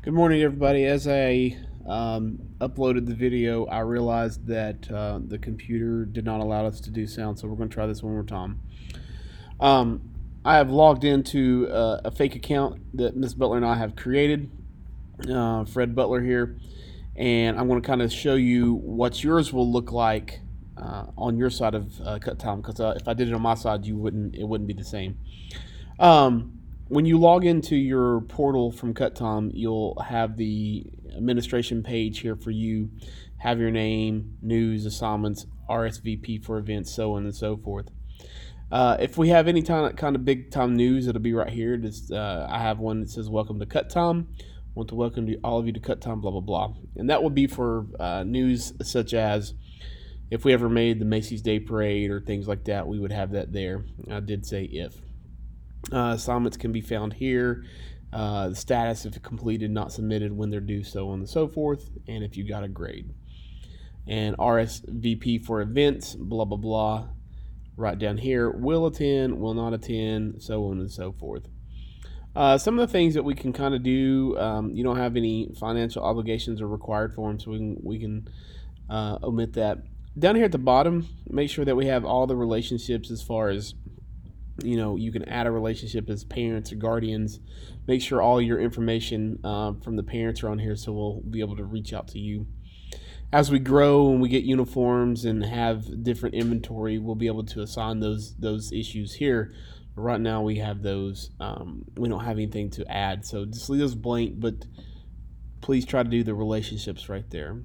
Good morning, everybody. As I uploaded the video, I realized that the computer did not allow us to do sound, so we're going to try this one more time. Um, I have logged into a fake account that Miss Butler and I have created, Fred Butler here, and I'm going to kind of show you what yours will look like on your side of Cut Time. Because if I did it on my side, it wouldn't be the same. When you log into your portal from CutTime, you'll have the administration page here for you. Have your name, news, assignments, RSVP for events, so on and so forth. If we have any kind of big time news, it'll be right here. I have one that says "Welcome to CutTime." Want to welcome all of you to CutTime, blah blah blah, and that would be for news such as if we ever made the Macy's Day Parade or things like that. We would have that there. I did say if. Assignments can be found here. The status, if completed, not submitted, when they're due, so on and so forth, and if you got a grade. And RSVP for events, blah, blah, blah. Right down here, will attend, will not attend, so on and so forth. Some of the things that we can kind of do, you don't have any financial obligations or required for them, so we can omit that. Down here at the bottom, make sure that we have all the relationships as far as you can add a relationship as parents or guardians. Make sure all your information from the parents are on here, so we'll be able to reach out to you. As we grow and we get uniforms and have different inventory, we'll be able to assign those issues here. But right now we have those. We don't have anything to add, so just leave those blank. But please try to do the relationships right there.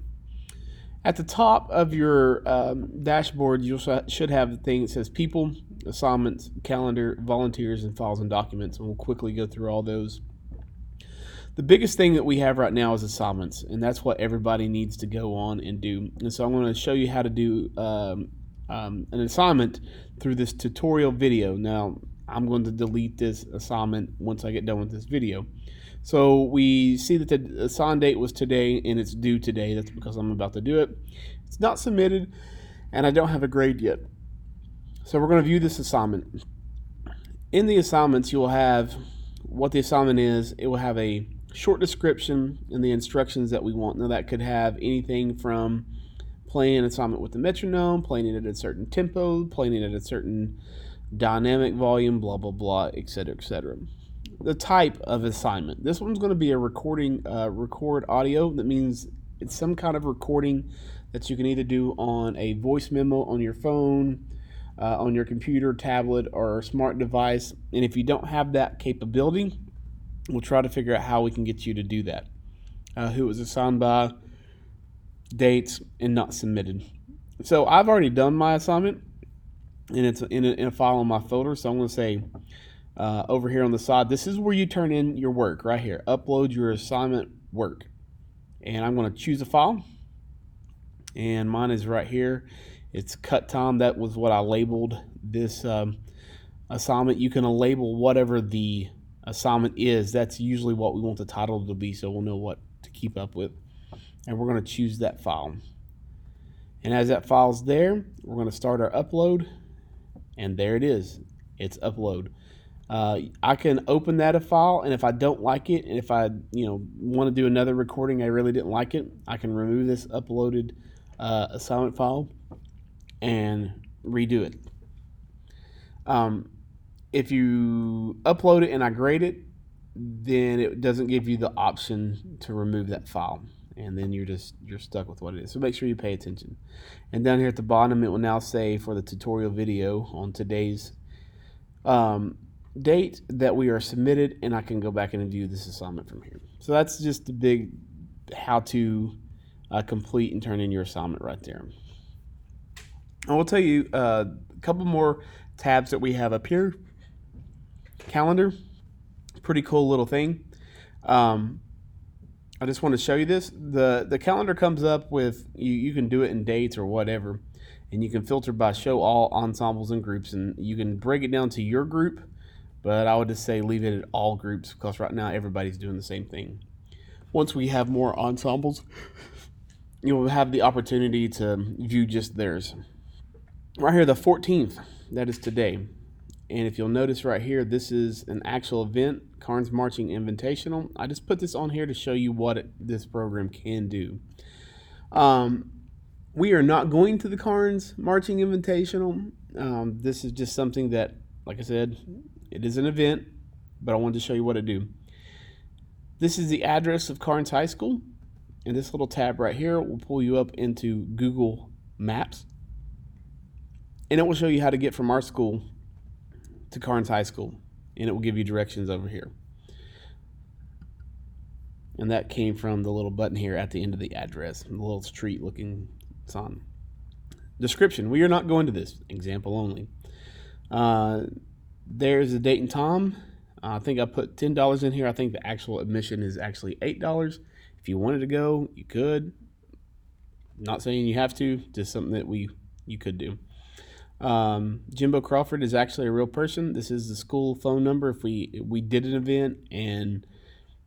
At the top of your dashboard, you should have the thing that says people, assignments, calendar, volunteers, and files and documents. And we'll quickly go through all those. The biggest thing that we have right now is assignments, and that's what everybody needs to go on and do. And so I'm going to show you how to do an assignment through this tutorial video. Now, I'm going to delete this assignment once I get done with this video. So we see that the assigned date was today and it's due today. That's because I'm about to do it. It's not submitted and I don't have a grade yet. So we're going to view this assignment. In the assignments, you will have what the assignment is. It will have a short description and the instructions that we want. Now that could have anything from playing an assignment with the metronome, playing it at a certain tempo, playing it at a certain dynamic volume, blah, blah, blah, etc., etc. The type of assignment. This one's going to be a recording, record audio. That means it's some kind of recording that you can either do on a voice memo on your phone, on your computer, tablet, or smart device. And if you don't have that capability, we'll try to figure out how we can get you to do that. Who it was assigned by, dates, and not submitted. So I've already done my assignment, and it's in a file on my folder. So I'm going to say over here on the side, this is where you turn in your work right here. Upload your assignment work. And I'm going to choose a file. And mine is right here. It's cut time. That was what I labeled this assignment. You can label whatever the assignment is. That's usually what we want the title to be, so we'll know what to keep up with. And we're going to choose that file. And as that file's there, we're going to start our upload. And there it is. It's upload. I can open that file, and if I don't like it, and if I want to do another recording, I really didn't like it, I can remove this uploaded assignment file and redo it. If you upload it and I grade it, then it doesn't give you the option to remove that file, and then you're stuck with what it is. So make sure you pay attention. And down here at the bottom, it will now say for the tutorial video on today's date that we are submitted, and I can go back and view this assignment from here. So that's just the big how to complete and turn in your assignment right there. I will tell you a couple more tabs that we have up here. Calendar, pretty cool little thing. I just want to show you this. The calendar comes up with, you can do it in dates or whatever, and you can filter by show all ensembles and groups, and you can break it down to your group, but I would just say leave it at all groups because right now everybody's doing the same thing. Once we have more ensembles, you'll have the opportunity to view just theirs. Right here, the 14th, that is today. And if you'll notice right here, this is an actual event, Karns Marching Invitational. I just put this on here to show you what this program can do. We are not going to the Karns Marching Invitational. This is just something that, like I said, it is an event, but I wanted to show you what it do. This is the address of Karns High School, and this little tab right here will pull you up into Google Maps, and it will show you how to get from our school to Karns High School, and it will give you directions over here. And that came from the little button here at the end of the address, the little street looking sign. Description: we are not going to this, example only. There's the date and time. I think I put $10 in here. I think the actual admission is actually $8. If you wanted to go, you could. Not saying you have to, just something that you could do. Jimbo Crawford is actually a real person. This is the school phone number. If we did an event and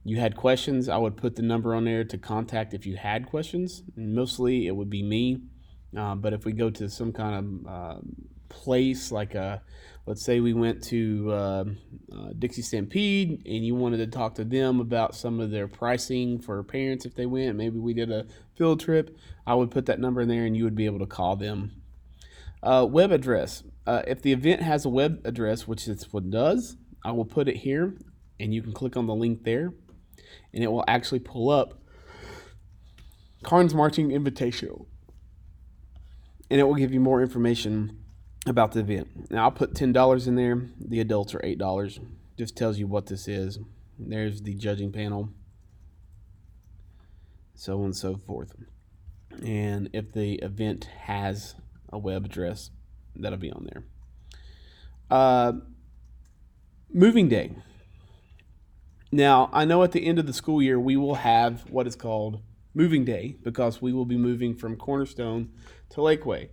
you had questions, I would put the number on there to contact if you had questions. And mostly it would be me. But if we go to some kind of place, like let's say we went to Dixie Stampede and you wanted to talk to them about some of their pricing for parents if they went, maybe we did a field trip, I would put that number in there and you would be able to call them. Web address. If the event has a web address, which is what it does, I will put it here and you can click on the link there and it will actually pull up Karns Marching Invitational. And it will give you more information about the event. Now I'll put $10 in there. The adults are $8. Just tells you what this is. There's the judging panel, so on and so forth. And if the event has a web address, that'll be on there. Moving day. Now I know at the end of the school year we will have what is called moving day because we will be moving from Cornerstone to Lakeway.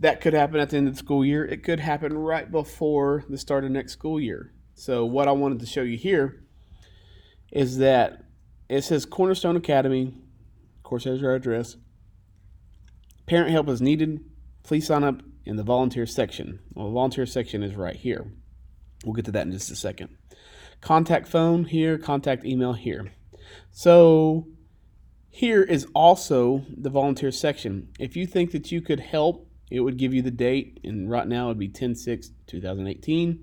That could happen at the end of the school year. It could happen right before the start of next school year. So what I wanted to show you here is that it says Cornerstone Academy. Of course, there's our address. Parent help is needed. Please sign up in the volunteer section. Well, the volunteer section is right here. We'll get to that in just a second. Contact phone here, contact email here. So here is also the volunteer section. If you think that you could help, it would give you the date, and right now it would be 10/6/2018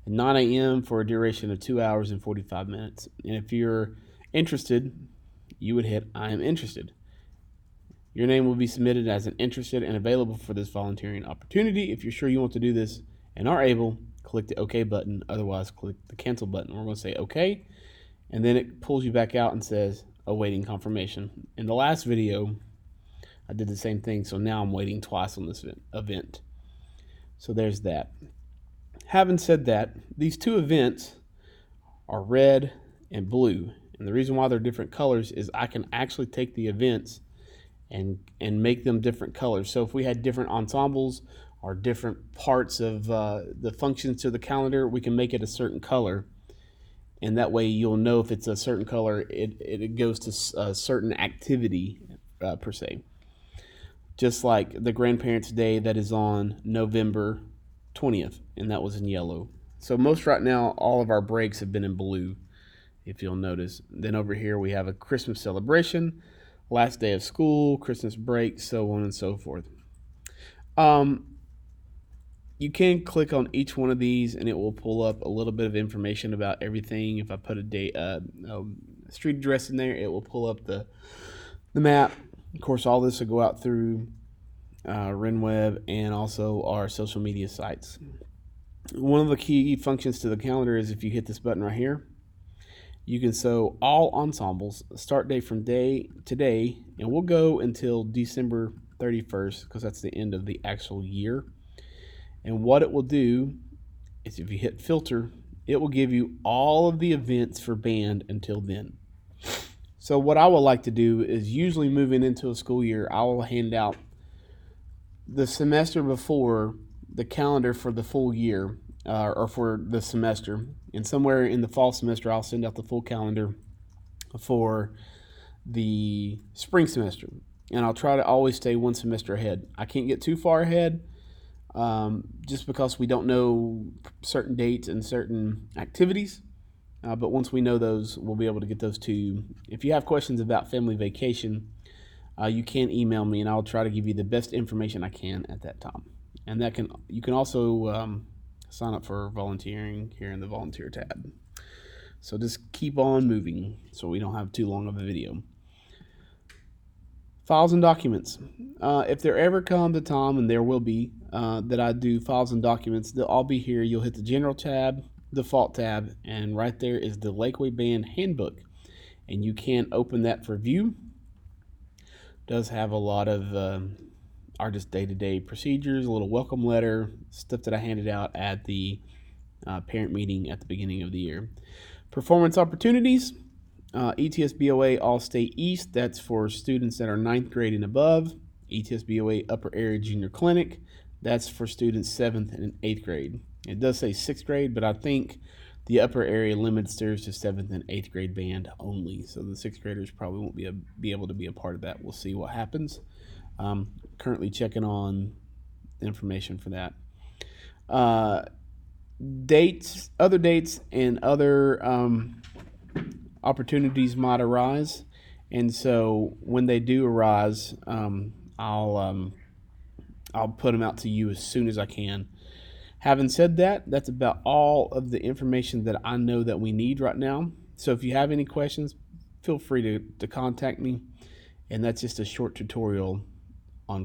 at 9 a.m. for a duration of 2 hours and 45 minutes. And if you're interested, you would hit I am interested. Your name will be submitted as an interested and available for this volunteering opportunity. If you're sure you want to do this and are able, click the OK button. Otherwise, click the cancel button. We're going to say OK, and then it pulls you back out and says awaiting confirmation. In the last video, I did the same thing, so now I'm waiting twice on this event. So there's that. Having said that, these two events are red and blue. And the reason why they're different colors is I can actually take the events and make them different colors. So if we had different ensembles or different parts of the functions to the calendar, we can make it a certain color. And that way you'll know if it's a certain color, it goes to a certain activity per se. Just like the Grandparents' Day that is on November 20th, and that was in yellow. So most right now, all of our breaks have been in blue, if you'll notice. Then over here we have a Christmas celebration, last day of school, Christmas break, so on and so forth. You can click on each one of these and it will pull up a little bit of information about everything. If I put a street address in there, it will pull up the map. Of course, all this will go out through RenWeb and also our social media sites. One of the key functions to the calendar is if you hit this button right here, you can show all ensembles, start date from today, and we'll go until December 31st because that's the end of the actual year. And what it will do is if you hit filter, it will give you all of the events for band until then. So what I would like to do is usually moving into a school year, I will hand out the semester before the calendar for the full year or for the semester. And somewhere in the fall semester, I'll send out the full calendar for the spring semester. And I'll try to always stay one semester ahead. I can't get too far ahead just because we don't know certain dates and certain activities. But once we know those, we'll be able to get those to you. If you have questions about family vacation, you can email me, and I'll try to give you the best information I can at that time. And you can also sign up for volunteering here in the volunteer tab. So just keep on moving, so we don't have too long of a video. Files and documents. If there ever comes a time, and there will be, that I do files and documents, they'll all be here. You'll hit the General tab, Default tab, and right there is the Lakeway Band Handbook. And you can open that for view. It does have a lot of our just day-to-day procedures, a little welcome letter, stuff that I handed out at the parent meeting at the beginning of the year. Performance opportunities. ETSBOA All-State East, that's for students that are 9th grade and above. ETSBOA Upper Area Junior Clinic, that's for students 7th and 8th grade. It does say 6th grade, but I think the Upper Area limits theirs to 7th and 8th grade band only, so the 6th graders probably won't be able to be a part of that. We'll see what happens. Currently checking on the information for that. Other dates, and other opportunities might arise, and so when they do arise, I'll put them out to you as soon as I can. Having said that, that's about all of the information that I know that we need right now. So if you have any questions, feel free to contact me, and that's just a short tutorial